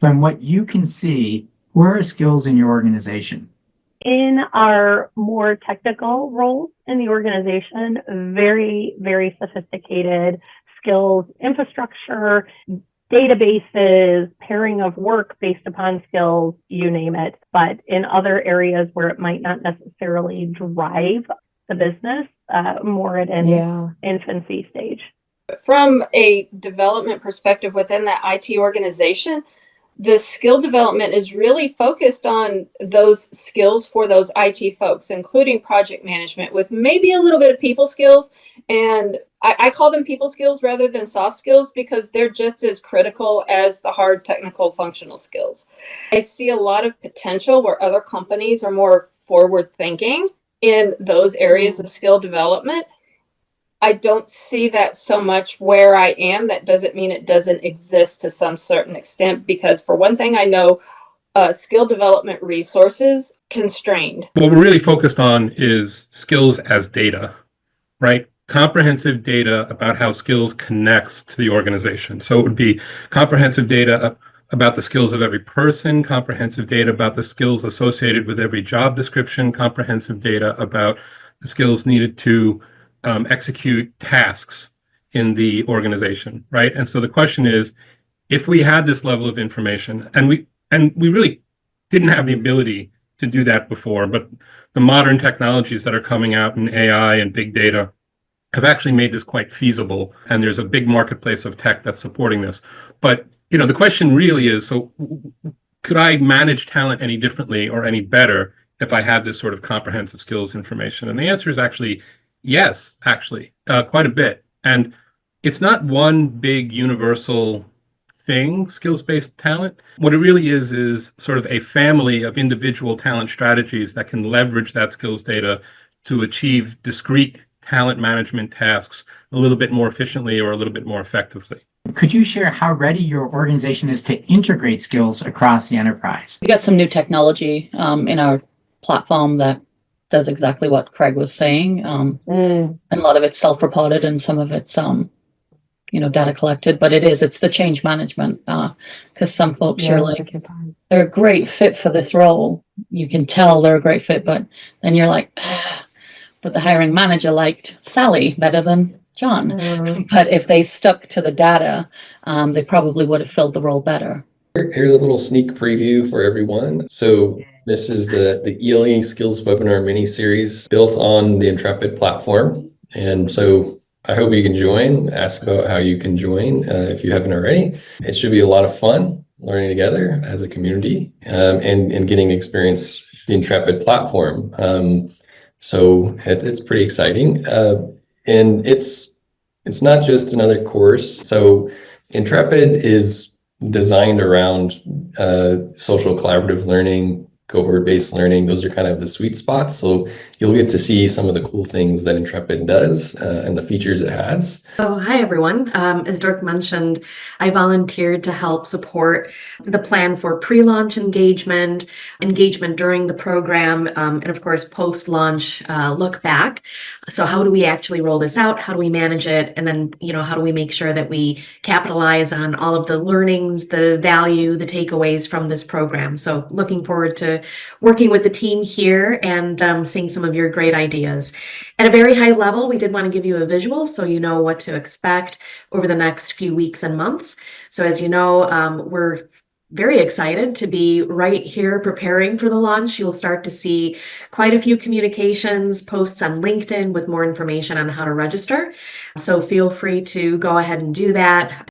From what you can see, where are skills in your organization? In our more technical roles in the organization, very, very sophisticated skills infrastructure, databases, pairing of work based upon skills, you name it. But in other areas where it might not necessarily drive the business, more at an infancy stage. From a development perspective within that IT organization, the skill development is really focused on those skills for those IT folks, including project management with maybe a little bit of people skills. And I call them people skills rather than soft skills because they're just as critical as the hard technical functional skills. I see a lot of potential where other companies are more forward thinking in those areas of skill development. I don't see that so much where I am. That doesn't mean it doesn't exist to some certain extent, because for one thing, I know skill development resources constrained. What we're really focused on is skills as data, right? Comprehensive data about how skills connects to the organization. So it would be comprehensive data about the skills of every person, comprehensive data about the skills associated with every job description, comprehensive data about the skills needed to execute tasks in the organization, right? And so the question is, if we had this level of information, and we really didn't have the ability to do that before, but the modern technologies that are coming out in AI and big data have actually made this quite feasible, and there's a big marketplace of tech that's supporting this. But the question really is, so could I manage talent any differently or any better if I had this sort of comprehensive skills information? And the answer is actually yes, actually, quite a bit. And it's not one big universal thing, skills-based talent. What it really is sort of a family of individual talent strategies that can leverage that skills data to achieve discrete talent management tasks a little bit more efficiently or a little bit more effectively. Could you share how ready your organization is to integrate skills across the enterprise? We got some new technology in our platform that does exactly what Craig was saying. And a lot of it's self-reported and some of it's, data collected, but it's the change management. Because some folks you're like, they're a great fit for this role. You can tell they're a great fit, but then you're like, but the hiring manager liked Sally better than John. But if they stuck to the data, they probably would have filled the role better. Here's a little sneak preview for everyone. So this is the ELE Skills Webinar Mini-Series built on the Intrepid platform. And so I hope you can join, ask about how you can join if you haven't already. It should be a lot of fun learning together as a community and getting to experience the Intrepid platform. So it's pretty exciting. And it's not just another course. So Intrepid is designed around social collaborative learning, cohort-based learning. Those are kind of the sweet spots. So you'll get to see some of the cool things that Intrepid does and the features it has. Oh, hi, everyone. As Dirk mentioned, I volunteered to help support the plan for pre-launch engagement during the program, and of course, post-launch look back. So how do we actually roll this out? How do we manage it? And then, how do we make sure that we capitalize on all of the learnings, the value, the takeaways from this program? So looking forward to working with the team here and seeing some of your great ideas. At a very high level, we did want to give you a visual so you know what to expect over the next few weeks and months. So as you know, we're very excited to be right here preparing for the launch. You'll start to see quite a few communications, posts on LinkedIn with more information on how to register. So feel free to go ahead and do that.